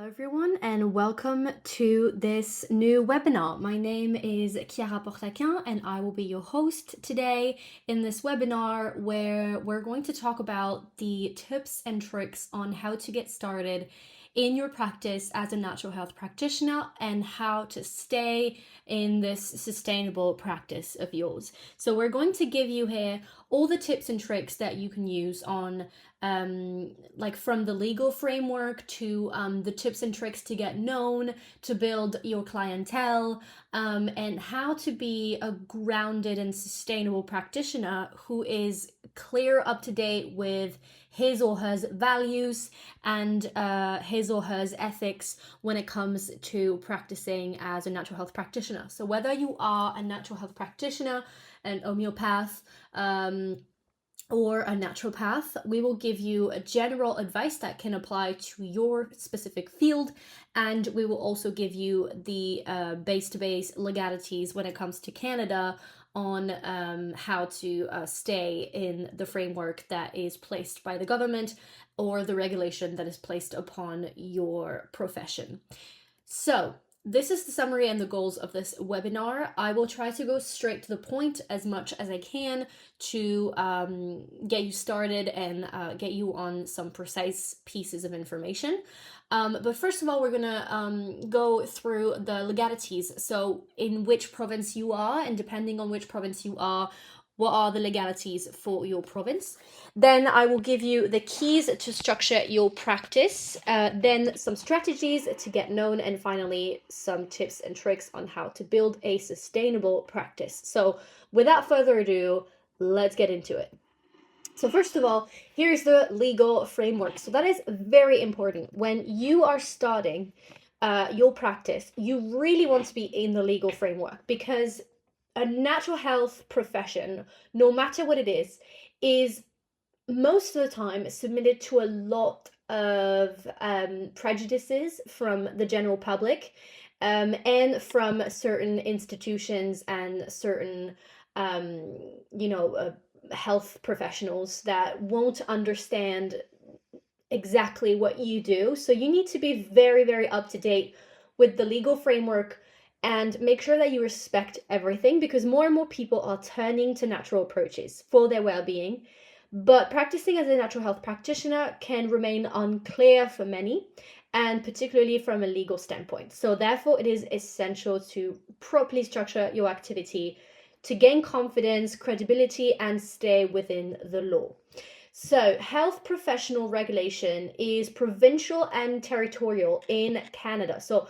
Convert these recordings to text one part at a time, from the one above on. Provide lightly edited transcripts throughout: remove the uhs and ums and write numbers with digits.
everyone, and welcome to this new webinar. My name is Chiara Portaquin, and I will be your host today in this webinar where we're going to talk about the tips and tricks on how to get started in your practice as a natural health practitioner and how to stay in this sustainable practice of yours. So we're going to give you here all the tips and tricks that you can use on like from the legal framework to the tips and tricks to get known, to build your clientele, and how to be a grounded and sustainable practitioner who is clear, up to date with his or her values and his or her ethics when it comes to practicing as a natural health practitioner. So whether you are a natural health practitioner, an homeopath, or a naturopath, we will give you a general advice that can apply to your specific field, and we will also give you the base-to-base legalities when it comes to Canada on how to stay in the framework that is placed by the government or the regulation that is placed upon your profession. So this is the summary and the goals of this webinar. I will try to go straight to the point as much as I can to get you started and get you on some precise pieces of information. But first of all, we're gonna go through the legalities. So in which province you are, and depending on which province you are, what are the legalities for your province. Then I will give you the keys to structure your practice, then some strategies to get known, and finally some tips and tricks on how to build a sustainable practice. So without further ado, let's get into it. So first of all, here's the legal framework. So that is very important. When you are starting your practice, you really want to be in the legal framework, because a natural health profession, no matter what it is most of the time submitted to a lot of prejudices from the general public and from certain institutions and certain health professionals that won't understand exactly what you do. So you need to be very, very up to date with the legal framework and make sure that you respect everything, because more and more people are turning to natural approaches for their well-being. But practicing as a natural health practitioner can remain unclear for many, and particularly from a legal standpoint. So therefore, it is essential to properly structure your activity to gain confidence, credibility, and stay within the law. So health professional regulation is provincial and territorial in Canada. So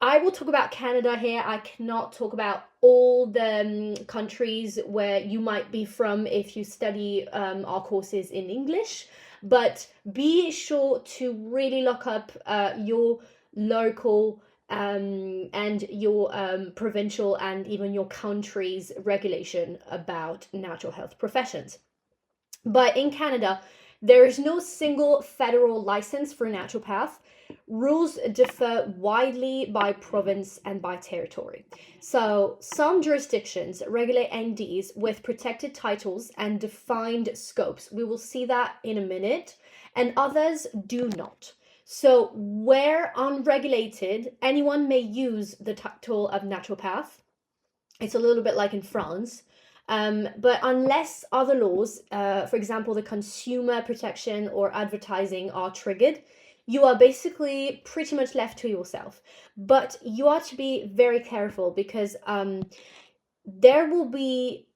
I will talk about Canada here. I cannot talk about all the countries where you might be from if you study our courses in English, but be sure to really look up your local and your provincial and even your country's regulation about natural health professions. But in Canada, there is no single federal license for naturopath. Rules differ widely by province and by territory. So some jurisdictions regulate NDs with protected titles and defined scopes. We will see that in a minute, and others do not. So where unregulated, anyone may use the title of naturopath. It's a little bit like in France. But unless other laws, for example, the consumer protection or advertising, are triggered, you are basically pretty much left to yourself. But you are to be very careful, because there will be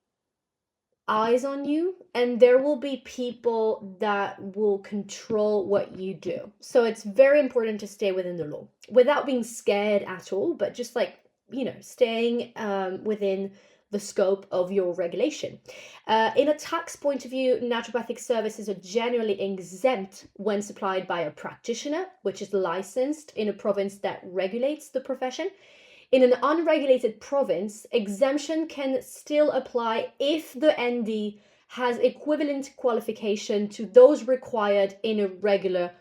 eyes on you, and there will be people that will control what you do. So it's very important to stay within the law without being scared at all, but just like, staying within the scope of your regulation. In a tax point of view, naturopathic services are generally exempt when supplied by a practitioner, which is licensed in a province that regulates the profession. In an unregulated province, exemption can still apply if the ND has equivalent qualification to those required in a regular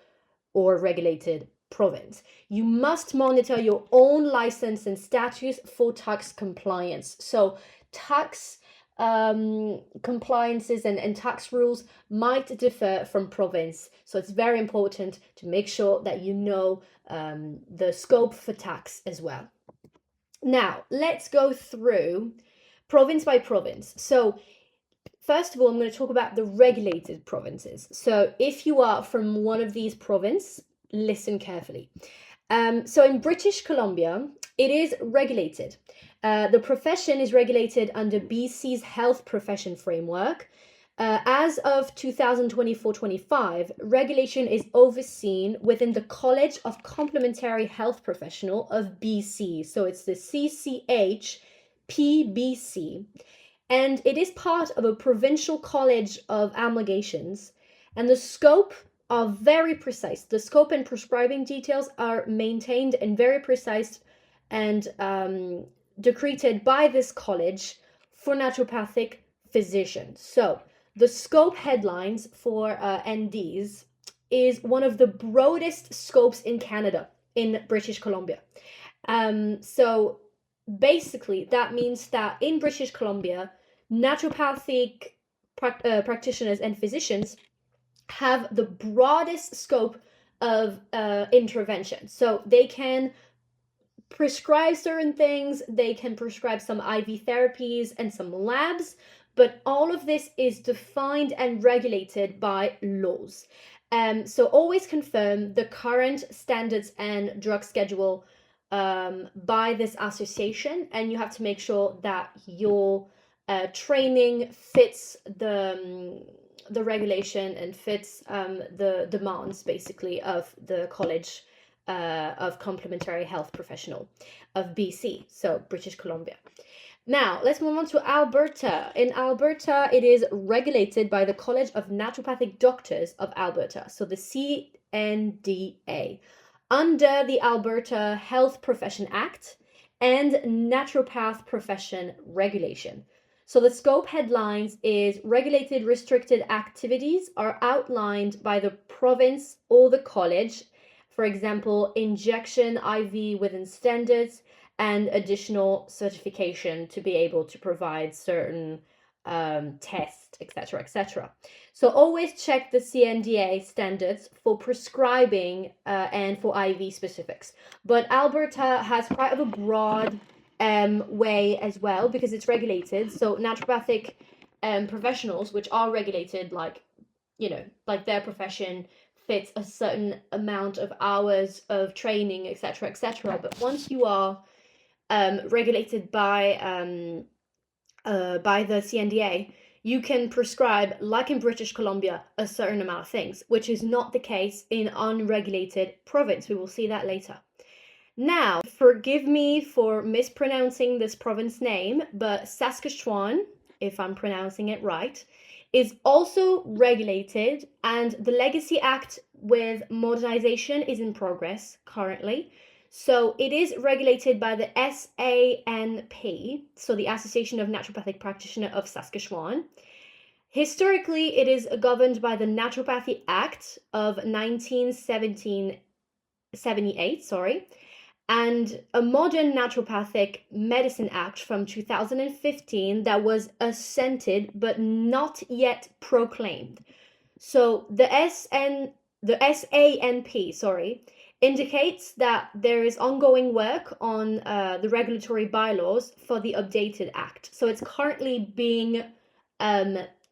or regulated province. You must monitor your own license and status for tax compliance. So tax compliances and tax rules might differ from province. So it's very important to make sure that you know the scope for tax as well. Now, let's go through province by province. So first of all, I'm going to talk about the regulated provinces. So if you are from one of these provinces, listen carefully. So in British Columbia, it is regulated. The profession is regulated under BC's health profession framework. As of 2024-25, regulation is overseen within the College of Complementary Health Professional of BC. So it's the CCH PBC. And it is part of a provincial college of amalgamations. And the scope are very precise. The scope and prescribing details are maintained and very precise and decreed by this college for naturopathic physicians. So the scope headlines for NDs is one of the broadest scopes in Canada, in British Columbia. So basically, that means that in British Columbia, naturopathic practitioners and physicians have the broadest scope of intervention. So they can prescribe certain things, they can prescribe some IV therapies and some labs, but all of this is defined and regulated by laws. So always confirm the current standards and drug schedule by this association, and you have to make sure that your training fits the regulation and fits the demands basically of the College of Complementary Health Professional of BC, so British Columbia. Now, let's move on to Alberta. In Alberta, it is regulated by the College of Naturopathic Doctors of Alberta, so the CNDA, under the Alberta Health Profession Act and Naturopath Profession Regulation. So the scope headlines is regulated restricted activities are outlined by the province or the college. For example, injection IV within standards and additional certification to be able to provide certain tests, etc., etc. So always check the CNDA standards for prescribing and for IV specifics. But Alberta has quite a broad way as well because it's regulated. So naturopathic professionals, which are regulated, like their profession fits a certain amount of hours of training, etc., etc. But once you are regulated by the CNDA, you can prescribe, like in British Columbia, a certain amount of things, which is not the case in unregulated province. We will see that later. Now, forgive me for mispronouncing this province name, but Saskatchewan, if I'm pronouncing it right, is also regulated, and the Legacy Act with modernization is in progress currently. So it is regulated by the SANP, so the Association of Naturopathic Practitioner of Saskatchewan. Historically, it is governed by the Naturopathy Act of 1978, and a modern naturopathic medicine act from 2015 that was assented but not yet proclaimed. So the SANP, indicates that there is ongoing work on the regulatory bylaws for the updated act. So it's currently being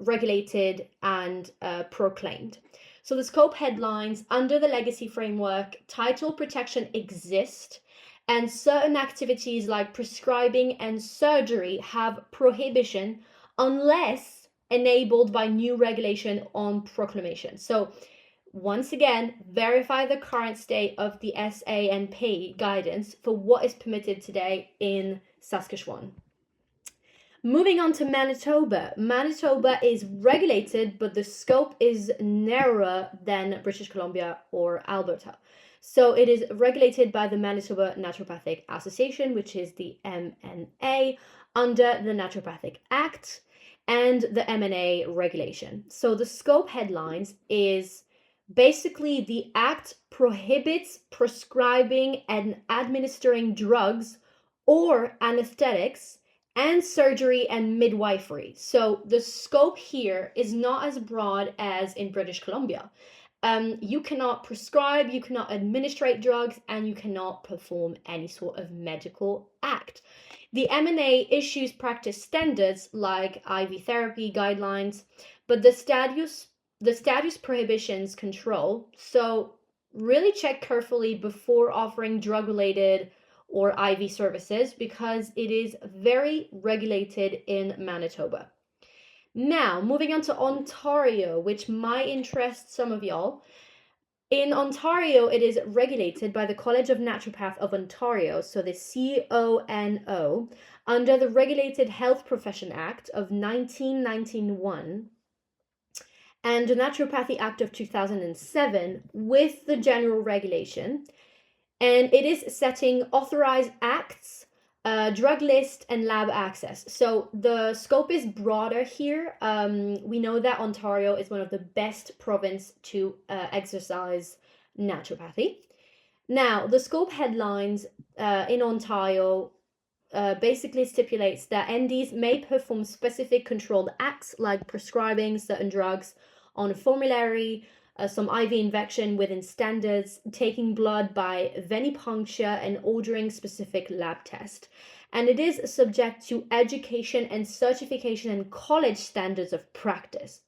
regulated and proclaimed. So the scope headlines under the legacy framework, title protection exists, and certain activities like prescribing and surgery have prohibition unless enabled by new regulation on proclamation. So once again, verify the current state of the SANP guidance for what is permitted today in Saskatchewan. Moving on to Manitoba. Manitoba is regulated, but the scope is narrower than British Columbia or Alberta. So it is regulated by the Manitoba Naturopathic Association, which is the MNA, under the Naturopathic Act and the MNA regulation. So the scope headlines is basically the act prohibits prescribing and administering drugs or anesthetics and surgery and midwifery. So the scope here is not as broad as in British Columbia. You cannot prescribe, you cannot administrate drugs, and you cannot perform any sort of medical act. The M&A issues practice standards like IV therapy guidelines, but the status prohibitions control. So really check carefully before offering drug-related or IV services because it is very regulated in Manitoba. Now, moving on to Ontario, which might interest some of y'all. In Ontario, it is regulated by the College of Naturopath of Ontario, so the CONO, under the Regulated Health Profession Act of 1991 and the Naturopathy Act of 2007 with the general regulation. And it is setting authorized acts, drug list, and lab access. So the scope is broader here. We know that Ontario is one of the best provinces to exercise naturopathy. Now, the scope headlines in Ontario basically stipulates that NDs may perform specific controlled acts like prescribing certain drugs on a formulary, some IV injection within standards, taking blood by venipuncture, and ordering specific lab tests. And it is subject to education and certification and college standards of practice.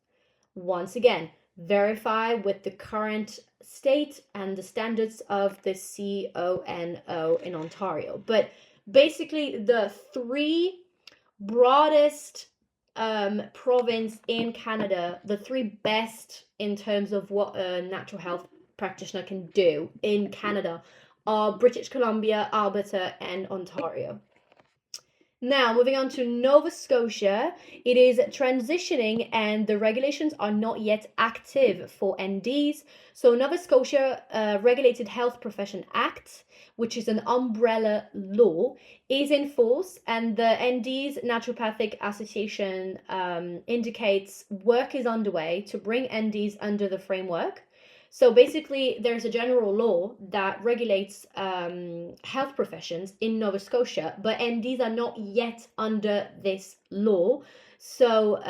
Once again, verify with the current state and the standards of the CONO in Ontario. But basically, the three broadest province in Canada, the three best in terms of what a natural health practitioner can do in Canada are British Columbia, Alberta, and Ontario. Now, moving on to Nova Scotia, it is transitioning and the regulations are not yet active for NDs. So Nova Scotia Regulated Health Profession Act, which is an umbrella law, is in force, and the NDs Naturopathic Association indicates work is underway to bring NDs under the framework. So basically, there's a general law that regulates health professions in Nova Scotia, but NDs are not yet under this law. So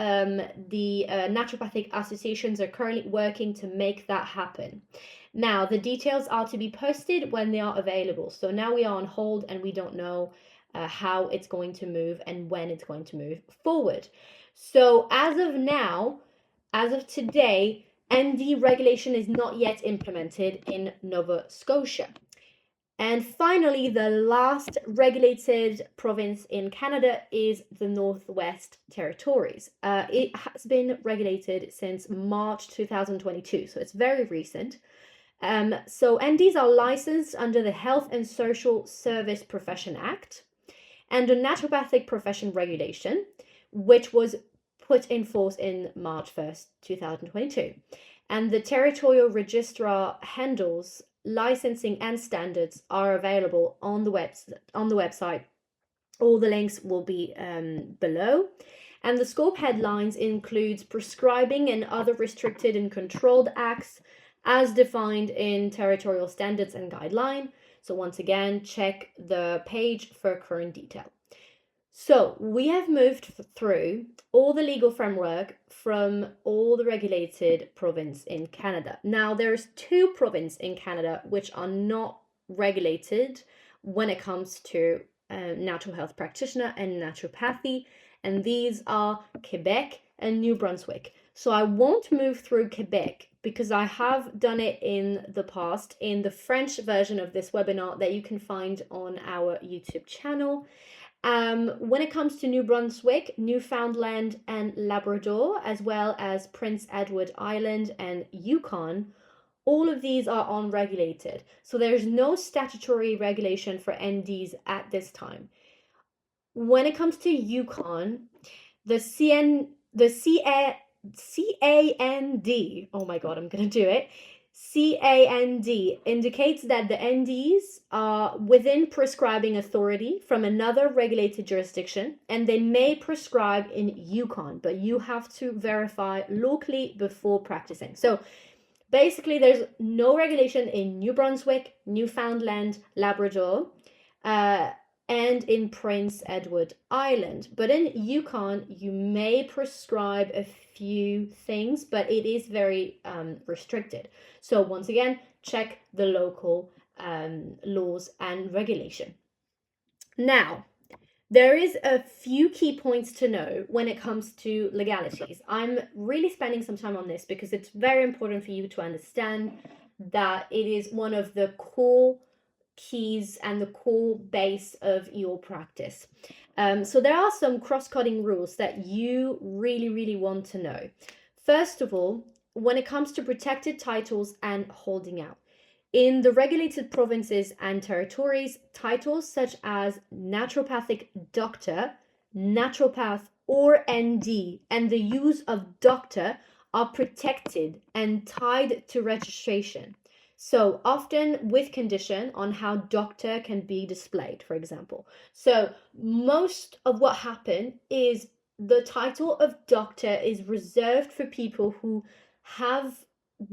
the naturopathic associations are currently working to make that happen. Now, the details are to be posted when they are available. So now we are on hold and we don't know how it's going to move and when it's going to move forward. So as of now, as of today, ND regulation is not yet implemented in Nova Scotia. And finally, the last regulated province in Canada is the Northwest Territories. It has been regulated since March 2022, so it's very recent. So NDs are licensed under the Health and Social Service Profession Act and the Naturopathic Profession Regulation, which was put in force in March 1st, 2022. And the territorial registrar handles licensing and standards are available on the website. All the links will be below. And the scope headlines includes prescribing and other restricted and controlled acts as defined in territorial standards and guideline. So once again, check the page for current detail. So we have moved through all the legal framework from all the regulated province in Canada. Now there's two provinces in Canada which are not regulated when it comes to natural health practitioner and naturopathy, and these are Quebec and New Brunswick. So I won't move through Quebec because I have done it in the past in the French version of this webinar that you can find on our YouTube channel. When it comes to New Brunswick, Newfoundland, and Labrador, as well as Prince Edward Island and Yukon, all of these are unregulated. So there's no statutory regulation for NDs at this time. When it comes to Yukon, the CAND, oh my God, I'm going to do it. CAND indicates that the NDs are within prescribing authority from another regulated jurisdiction, and they may prescribe in Yukon, but you have to verify locally before practicing. So basically, there's no regulation in New Brunswick, Newfoundland, Labrador. and in Prince Edward Island. But in Yukon, you may prescribe a few things, but it is very restricted. So once again, check the local laws and regulation. Now, there is a few key points to know when it comes to legalities. I'm really spending some time on this because it's very important for you to understand that it is one of the core keys and the core base of your practice. So there are some cross-cutting rules that you really want to know. First of all, when it comes to protected titles and holding out. In the regulated provinces and territories, titles such as naturopathic doctor, naturopath, or ND, and the use of doctor are protected and tied to registration. So often with condition on how doctor can be displayed, for example. So most of what happened is the title of doctor is reserved for people who have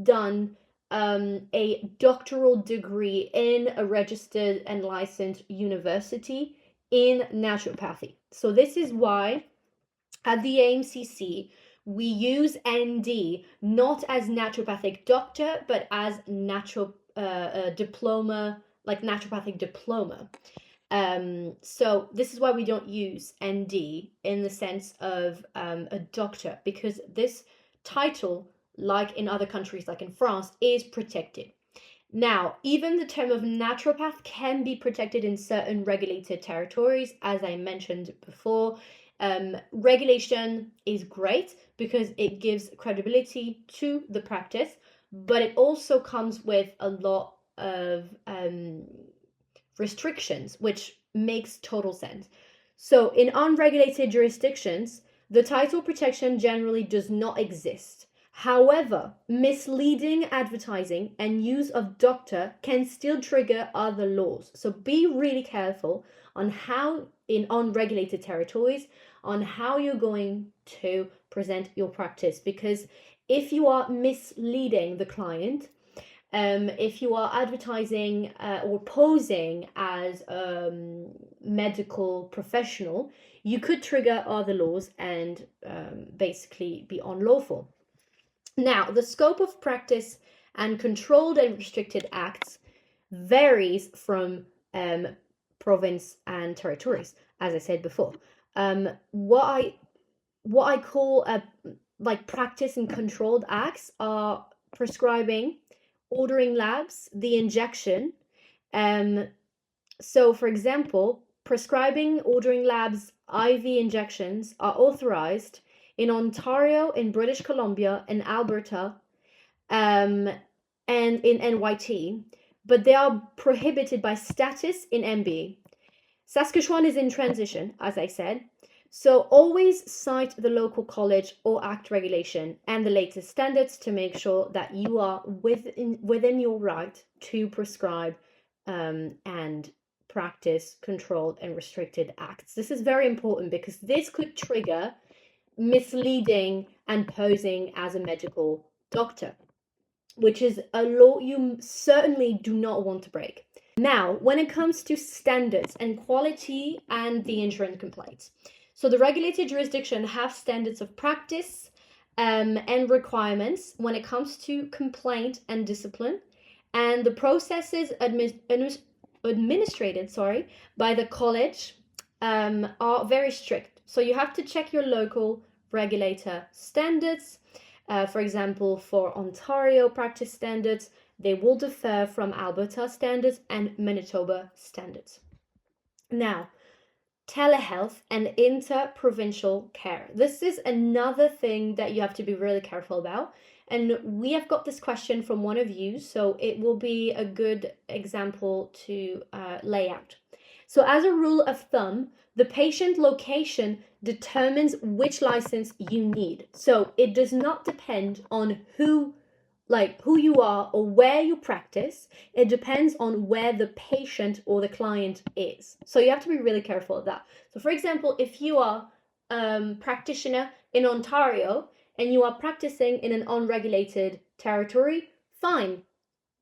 done a doctoral degree in a registered and licensed university in naturopathy. So this is why at the AMCC, we use ND not as naturopathic doctor, but as diploma, like naturopathic diploma. So this is why we don't use ND in the sense of a doctor, because this title, like in other countries, like in France, is protected. Now, even the term of naturopath can be protected in certain regulated territories, as I mentioned before. Regulation is great because it gives credibility to the practice, but it also comes with a lot of restrictions, which makes total sense. So in unregulated jurisdictions, the title protection generally does not exist. However, misleading advertising and use of doctor can still trigger other laws. So be really careful on how in unregulated territories on how you're going to present your practice, because if you are misleading the client, if you are advertising or posing as a medical professional, you could trigger other laws and basically be unlawful. Now, the scope of practice and controlled and restricted acts varies from province and territories, as I said before. What I call like practice and controlled acts are prescribing, ordering labs, the injection. So, for example, prescribing, ordering labs, IV injections are authorized in Ontario, in British Columbia, in Alberta, and in NYT, but they are prohibited by status in MB. Saskatchewan is in transition, as I said. So always cite the local college or act regulation and the latest standards to make sure that you are within your right to prescribe and practice controlled and restricted acts. This is very important because this could trigger misleading and posing as a medical doctor, which is a law you certainly do not want to break. Now, when it comes to standards and quality and the insurance complaints, so the regulated jurisdiction have standards of practice and requirements when it comes to complaint and discipline, and the processes administrated by the college are very strict. So you have to check your local regulator standards. For example, for Ontario practice standards, they will differ from Alberta standards and Manitoba standards. Now, telehealth and inter-provincial care. This is another thing that you have to be really careful about. And we have got this question from one of you, so it will be a good example to lay out. So as a rule of thumb, the patient location determines which license you need. So it does not depend on who you are or where you practice. It depends on where the patient or the client is. So you have to be really careful of that. So for example, if you are a practitioner in Ontario and you are practicing in an unregulated territory, fine.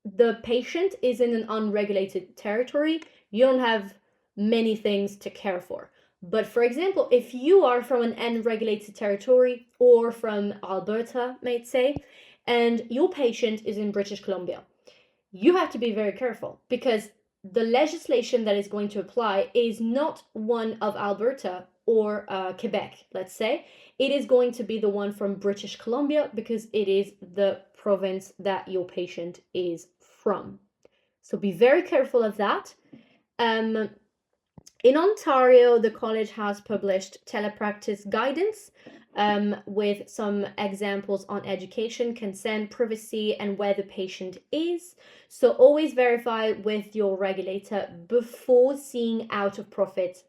The patient is in an unregulated territory. You don't have many things to care for. But for example, if you are from an unregulated territory or from Alberta, may say, and your patient is in British Columbia, you have to be very careful because the legislation that is going to apply is not one of Alberta or Quebec, let's say. It is going to be the one from British Columbia because it is the province that your patient is from. So be very careful of that. In Ontario, the college has published telepractice guidance with some examples on education, consent, privacy, and where the patient is. So always verify with your regulator before seeing out of province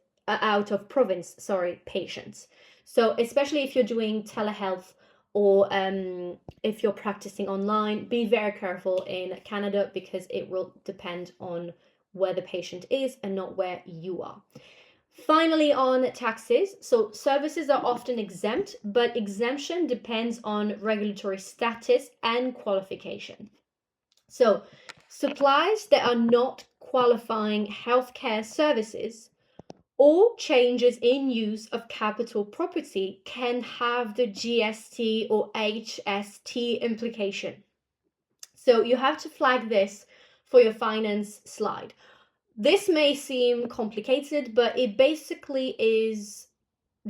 patients. So especially if you're doing telehealth or if you're practicing online, be very careful in Canada because it will depend on where the patient is and not where you are. Finally, on taxes. So services are often exempt, but exemption depends on regulatory status and qualification. So supplies that are not qualifying healthcare services or changes in use of capital property can have the GST or HST implication. So you have to flag this for your finance slide. This may seem complicated, but it basically is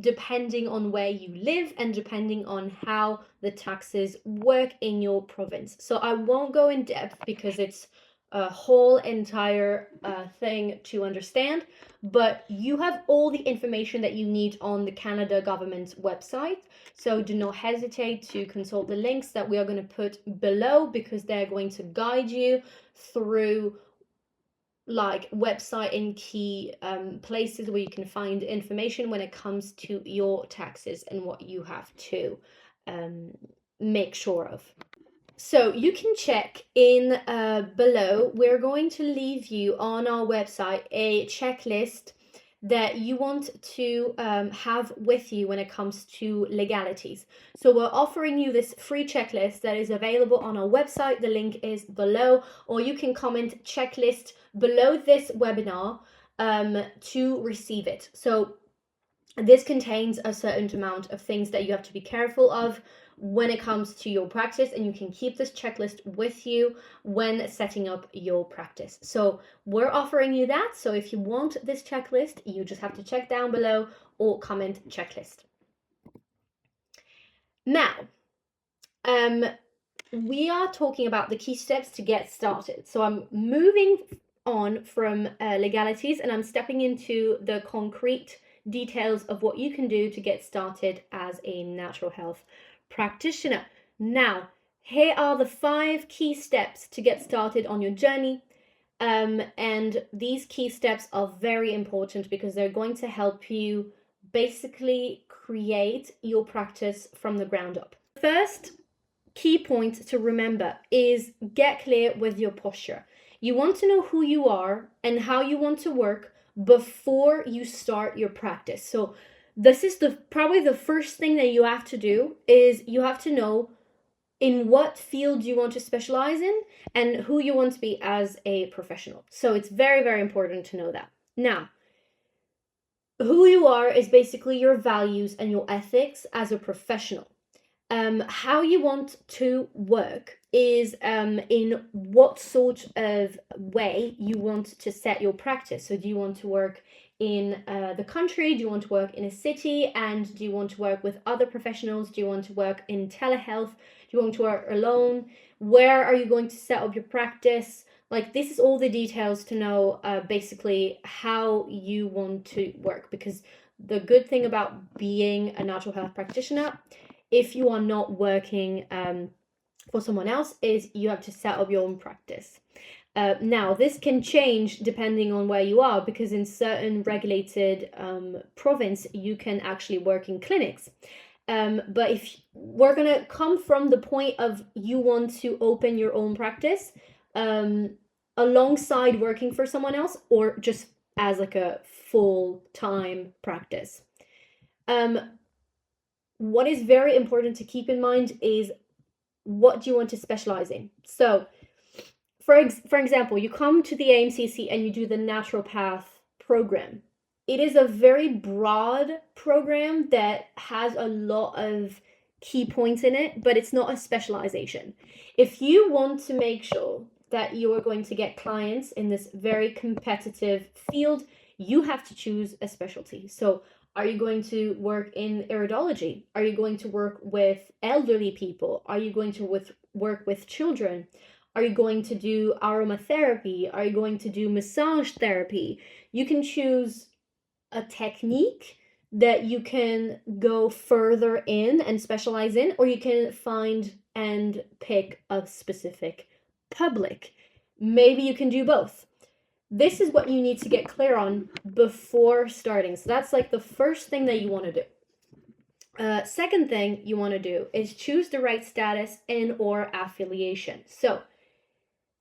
depending on where you live and depending on how the taxes work in your province. So I won't go in depth because it's a whole entire thing to understand, but you have all the information that you need on the Canada government's website. So do not hesitate to consult the links that we are going to put below because they're going to guide you through like website and key places where you can find information when it comes to your taxes and what you have to make sure of. So you can check in below. We're going to leave you on our website a checklist that you want to have with you when it comes to legalities. So we're offering you this free checklist that is available on our website. The link is below, or you can comment checklist below this webinar to receive it. So this contains a certain amount of things that you have to be careful of when it comes to your practice, and you can keep this checklist with you when setting up your practice. So we're offering you that. So if you want this checklist, you just have to check down below or comment checklist. Now, we are talking about the key steps to get started. So I'm moving on from legalities and I'm stepping into the concrete details of what you can do to get started as a natural health practitioner. Now, here are the 5 key steps to get started on your journey. And these key steps are very important because they're going to help you basically create your practice from the ground up. First key point to remember is get clear with your posture. You want to know who you are and how you want to work before you start your practice. So this is probably the first thing that you have to do is you have to know in what field you want to specialize in and who you want to be as a professional. So it's very, very important to know that. Now, who you are is basically your values and your ethics as a professional. How you want to work is in what sort of way you want to set your practice. So do you want to work in the country? Do you want to work in a city? And do you want to work with other professionals? Do you want to work in telehealth? Do you want to work alone? Where are you going to set up your practice? Like, this is all the details to know basically how you want to work, because the good thing about being a natural health practitioner, if you are not working for someone else, is you have to set up your own practice. Now, this can change depending on where you are, because in certain regulated province, you can actually work in clinics. But if we're going to come from the point of you want to open your own practice alongside working for someone else, or just as like a full-time practice. What is very important to keep in mind is what do you want to specialize in. So for example, you come to the AMCC and you do the naturopath program. It is a very broad program that has a lot of key points in it, but it's not a specialization. If you want to make sure that you are going to get clients in this very competitive field, you have to choose a specialty. So are you going to work in iridology? Are you going to work with elderly people? Are you going to work with children? Are you going to do aromatherapy? Are you going to do massage therapy? You can choose a technique that you can go further in and specialize in, or you can find and pick a specific public. Maybe you can do both. This is what you need to get clear on before starting. So that's like the first thing that you want to do. Second thing you want to do is choose the right status and or affiliation. So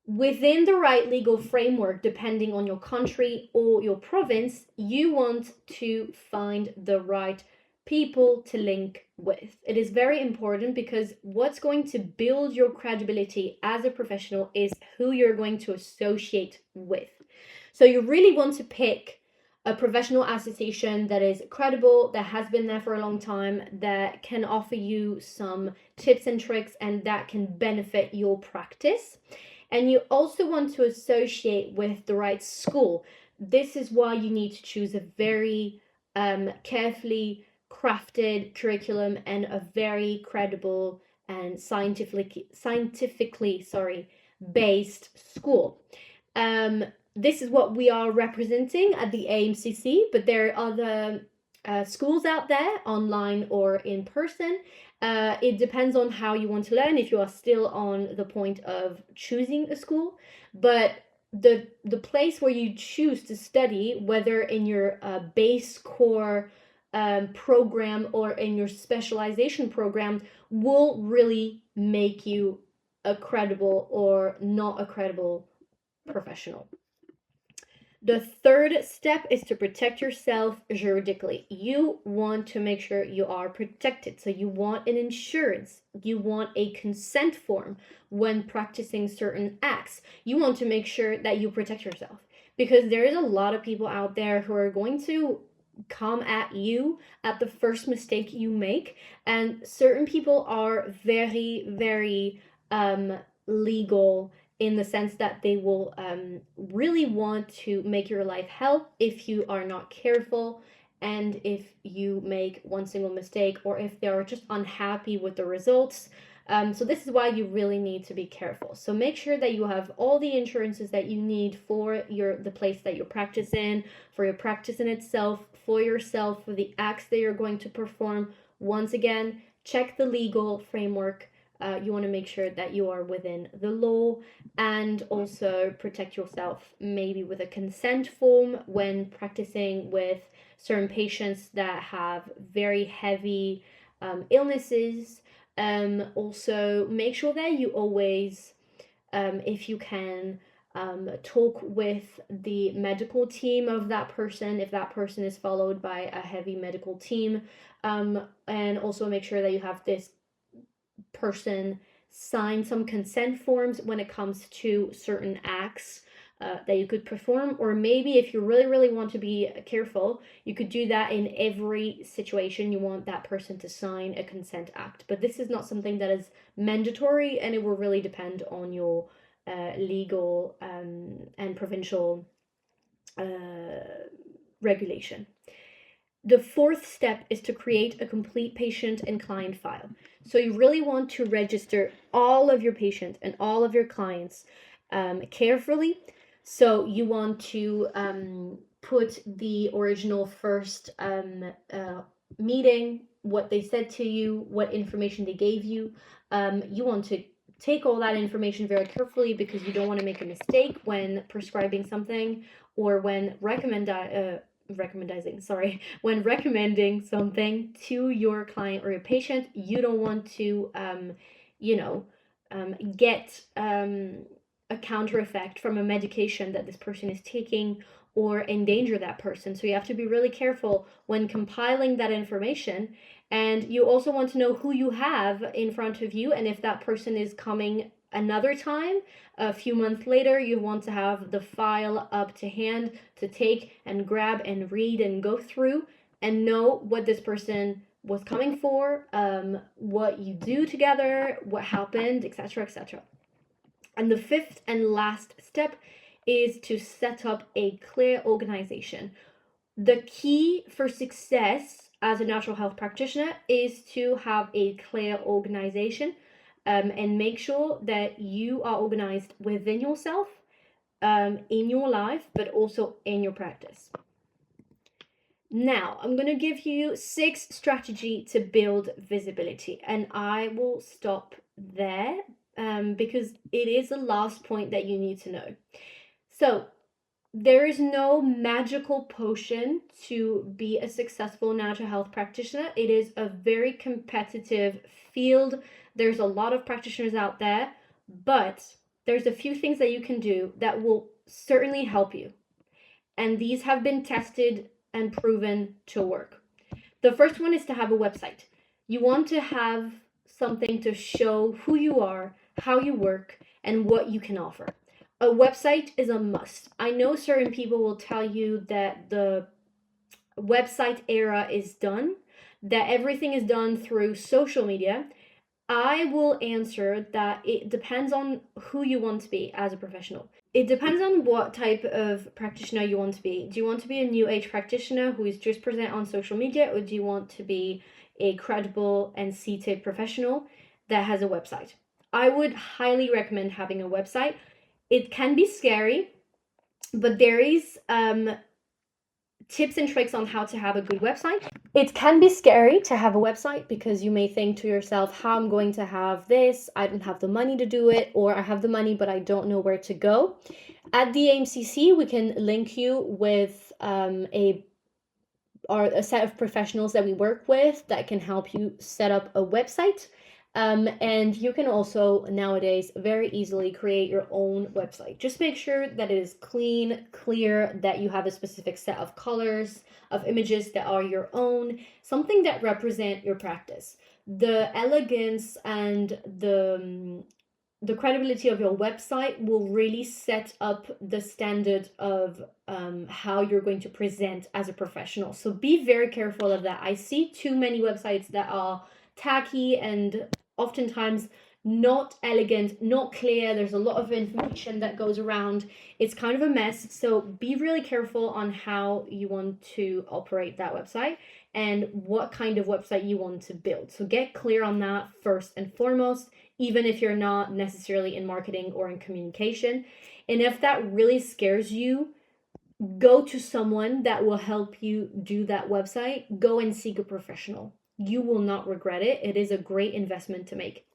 within the right legal framework, depending on your country or your province, you want to find the right people to link with. It is very important because what's going to build your credibility as a professional is who you're going to associate with. So you really want to pick a professional association that is credible, that has been there for a long time, that can offer you some tips and tricks and that can benefit your practice. And you also want to associate with the right school. This is why you need to choose a very carefully crafted curriculum and a very credible and scientifically based school. This is what we are representing at the AMCC, but there are other schools out there, online or in person. It depends on how you want to learn, if you are still on the point of choosing a school. But the place where you choose to study, whether in your base core program or in your specialization program, will really make you a credible or not a credible professional. The third step is to protect yourself juridically. You want to make sure you are protected. So you want an insurance. You want a consent form when practicing certain acts. You want to make sure that you protect yourself, because there is a lot of people out there who are going to come at you at the first mistake you make. And certain people are very, very legal, in the sense that they will really want to make your life hell if you are not careful, and if you make one single mistake, or if they are just unhappy with the results. So this is why you really need to be careful. So make sure that you have all the insurances that you need for the place that you practice in, for your practice in itself, for yourself, for the acts that you're going to perform. Once again, check the legal framework. You want to make sure that you are within the law, and also protect yourself maybe with a consent form when practicing with certain patients that have very heavy illnesses. Also, make sure that you always, if you can, talk with the medical team of that person, if that person is followed by a heavy medical team, and also make sure that you have this person sign some consent forms when it comes to certain acts that you could perform. Or maybe if you really, really want to be careful, you could do that in every situation. You want that person to sign a consent act. But this is not something that is mandatory, and it will really depend on your legal and provincial regulation. The fourth step is to create a complete patient and client file. So you really want to register all of your patients and all of your clients carefully. So you want to put the original first meeting, what they said to you, what information they gave you. You want to take all that information very carefully, because you don't want to make a mistake when prescribing something, or when recommending something to your client or your patient. You don't want to get a counter effect from a medication that this person is taking, or endanger that person. So you have to be really careful when compiling that information. And you also want to know who you have in front of you, and if that person is coming another time, a few months later, you want to have the file up to hand to take and grab and read and go through and know what this person was coming for, what you do together, what happened, etc., etc. And the fifth and last step is to set up a clear organization. The key for success as a natural health practitioner is to have a clear organization, and make sure that you are organized within yourself, in your life, but also in your practice. Now, I'm going to give you 6 strategies to build visibility, and I will stop there, because it is the last point that you need to know. So, there is no magical potion to be a successful natural health practitioner. It is a very competitive field. There's a lot of practitioners out there, but there's a few things that you can do that will certainly help you. And these have been tested and proven to work. The first one is to have a website. You want to have something to show who you are, how you work, and what you can offer. A website is a must. I know certain people will tell you that the website era is done, that everything is done through social media. I will answer that it depends on who you want to be as a professional. It depends on what type of practitioner you want to be. Do you want to be a new age practitioner who is just present on social media, or do you want to be a credible and seated professional that has a website? I would highly recommend having a website. It can be scary, but there is tips and tricks on how to have a good website. It can be scary to have a website because you may think to yourself, how I'm going to have this, I don't have the money to do it, or I have the money but I don't know where to go. At the AMCC, we can link you with a set of professionals that we work with that can help you set up a website. And you can also nowadays very easily create your own website. Just make sure that it is clean, clear, that you have a specific set of colors, of images that are your own, something that represent your practice. The elegance and the credibility of your website will really set up the standard of how you're going to present as a professional. So be very careful of that. I see too many websites that are tacky and oftentimes not elegant, not clear. There's a lot of information that goes around. It's kind of a mess. So be really careful on how you want to operate that website and what kind of website you want to build. So get clear on that first and foremost, even if you're not necessarily in marketing or in communication. And if that really scares you, go to someone that will help you do that website. Go and seek a professional. You will not regret it. It is a great investment to make.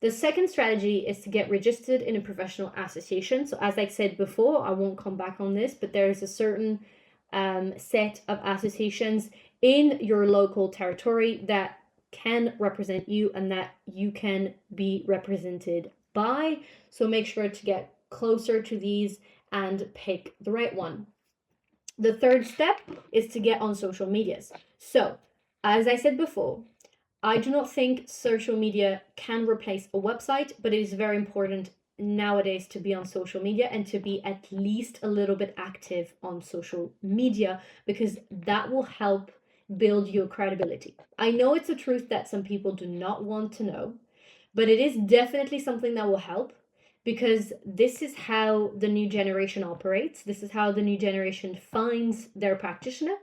The second strategy is to get registered in a professional association. So as I said before, I won't come back on this, but there is a certain set of associations in your local territory that can represent you and that you can be represented by. So make sure to get closer to these and pick the right one. The third step is to get on social medias. So, as I said before, I do not think social media can replace a website, but it is very important nowadays to be on social media and to be at least a little bit active on social media, because that will help build your credibility. I know it's a truth that some people do not want to know, but it is definitely something that will help, because this is how the new generation operates. This is how the new generation finds their practitioner.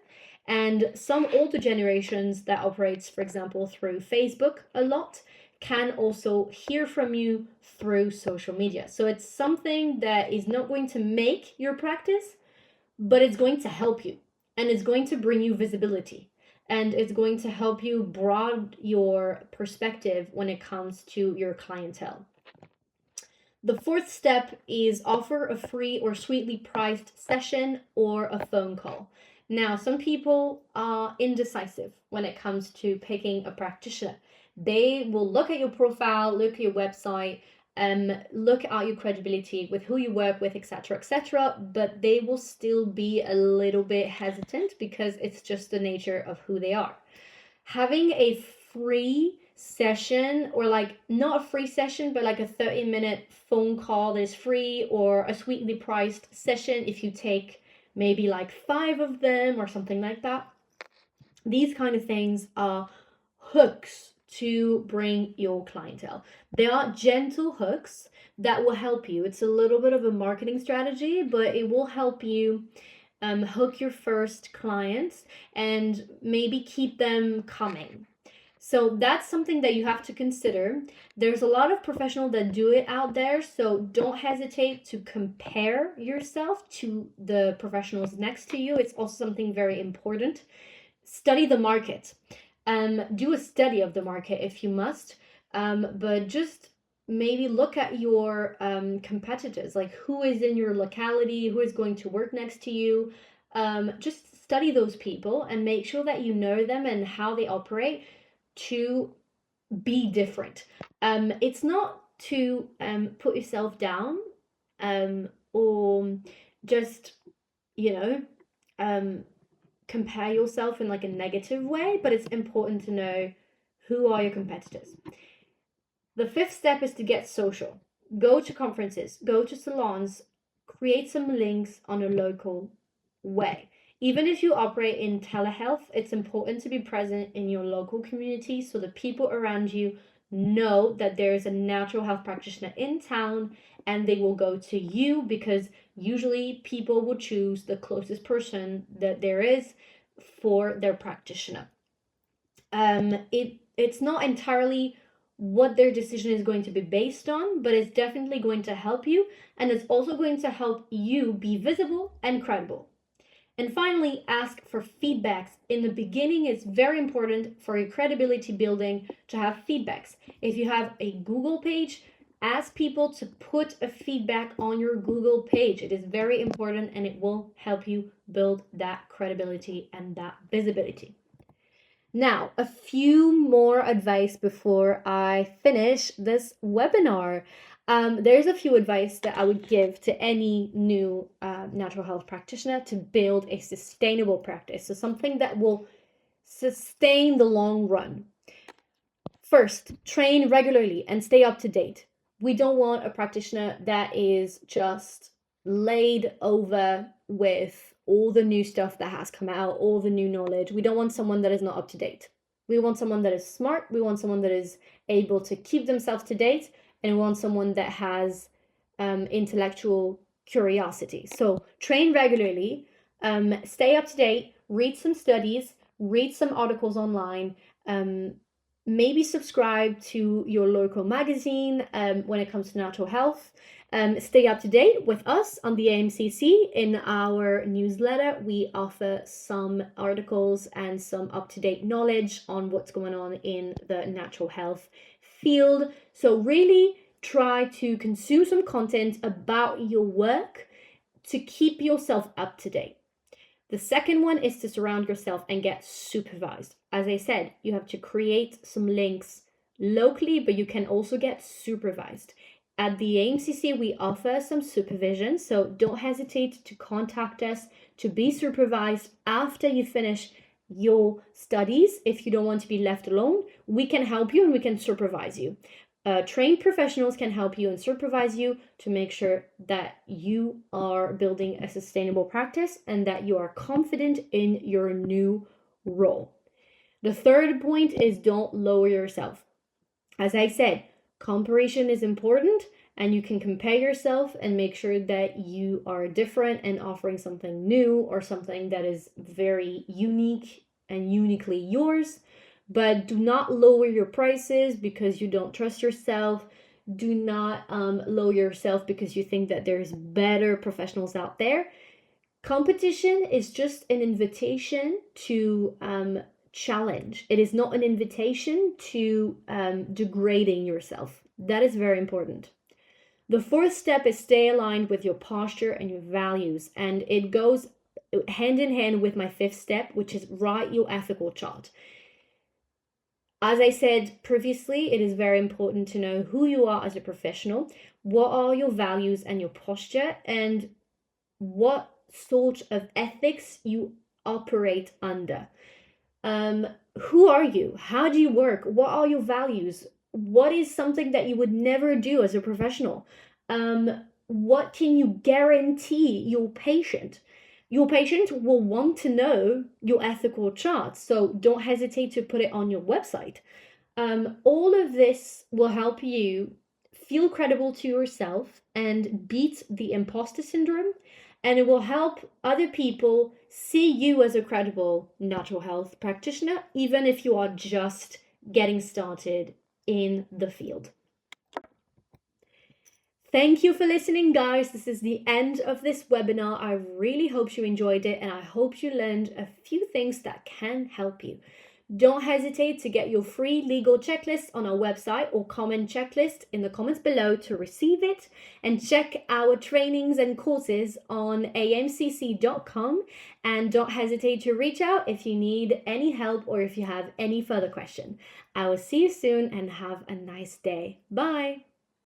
And some older generations that operates, for example, through Facebook a lot, can also hear from you through social media. So it's something that is not going to make your practice, but it's going to help you, and it's going to bring you visibility, and it's going to help you broaden your perspective when it comes to your clientele. The fourth step is offer a free or sweetly priced session or a phone call. Now, some people are indecisive when it comes to picking a practitioner. They will look at your profile, look at your website, look at your credibility with who you work with, etc., but they will still be a little bit hesitant because it's just the nature of who they are. Having a free session, or like not a free session, but like a 30-minute phone call that is free, or a sweetly priced session if you take maybe like 5 of them or something like that. These kind of things are hooks to bring your clientele. They are gentle hooks that will help you. It's a little bit of a marketing strategy, but it will help you hook your first clients and maybe keep them coming. So that's something that you have to consider. There's a lot of professionals that do it out there, so don't hesitate to compare yourself to the professionals next to you. It's also something very important. Study the market. Do a study of the market if you must, but just maybe look at your competitors, like who is in your locality, who is going to work next to you. Just study those people and make sure that you know them and how they operate to be different. It's not to put yourself down or just, you know, compare yourself in like a negative way, but it's important to know who are your competitors. The 5th step is to get social. Go to conferences, go to salons, create some links on a local way. Even if you operate in telehealth, it's important to be present in your local community so the people around you know that there is a natural health practitioner in town, and they will go to you because usually people will choose the closest person that there is for their practitioner. It's not entirely what their decision is going to be based on, but it's definitely going to help you, and it's also going to help you be visible and credible. And finally, ask for feedbacks. In the beginning, it's very important for your credibility building to have feedbacks. If you have a Google page, ask people to put a feedback on your Google page. It is very important, and it will help you build that credibility and that visibility. Now, a few more advice before I finish this webinar. There's a few advice that I would give to any new natural health practitioner to build a sustainable practice. So something that will sustain the long run. First, train regularly and stay up to date. We don't want a practitioner that is just laid over with all the new stuff that has come out, all the new knowledge. We don't want someone that is not up to date. We want someone that is smart. We want someone that is able to keep themselves to date, and we want someone that has intellectual curiosity. So train regularly, stay up to date, read some studies, read some articles online, maybe subscribe to your local magazine when it comes to natural health. Stay up to date with us on the AMCC. In our newsletter, we offer some articles and some up-to-date knowledge on what's going on in the natural health field. So really try to consume some content about your work to keep yourself up to date. The second one is to surround yourself and get supervised. As I said, you have to create some links locally, but you can also get supervised. At the AMCC, we offer some supervision, so don't hesitate to contact us to be supervised after you finish your studies. If you don't want to be left alone, we can help you and we can supervise you. Trained professionals can help you and supervise you to make sure that you are building a sustainable practice and that you are confident in your new role. The third point is don't lower yourself. As I said, comparison is important, and you can compare yourself and make sure that you are different and offering something new or something that is very unique and uniquely yours. But do not lower your prices because you don't trust yourself. Do not lower yourself because you think that there's better professionals out there. Competition is just an invitation to challenge. It is not an invitation to degrading yourself. That is very important. The fourth step is stay aligned with your posture and your values. And it goes hand in hand with my fifth step, which is write your ethical chart. As I said previously, it is very important to know who you are as a professional, what are your values and your posture, and what sort of ethics you operate under. Who are you? How do you work? What are your values? What is something that you would never do as a professional? What can you guarantee your patient? Your patient will want to know your ethical charts, so don't hesitate to put it on your website. All of this will help you feel credible to yourself and beat the imposter syndrome, and it will help other people see you as a credible natural health practitioner, even if you are just getting started in the field. Thank you for listening, guys. This is the end of this webinar. I really hope you enjoyed it, and I hope you learned a few things that can help you. Don't hesitate to get your free legal checklist on our website or comment checklist in the comments below to receive it, and check our trainings and courses on amcc.com, and don't hesitate to reach out if you need any help or if you have any further question. I will see you soon and have a nice day. Bye.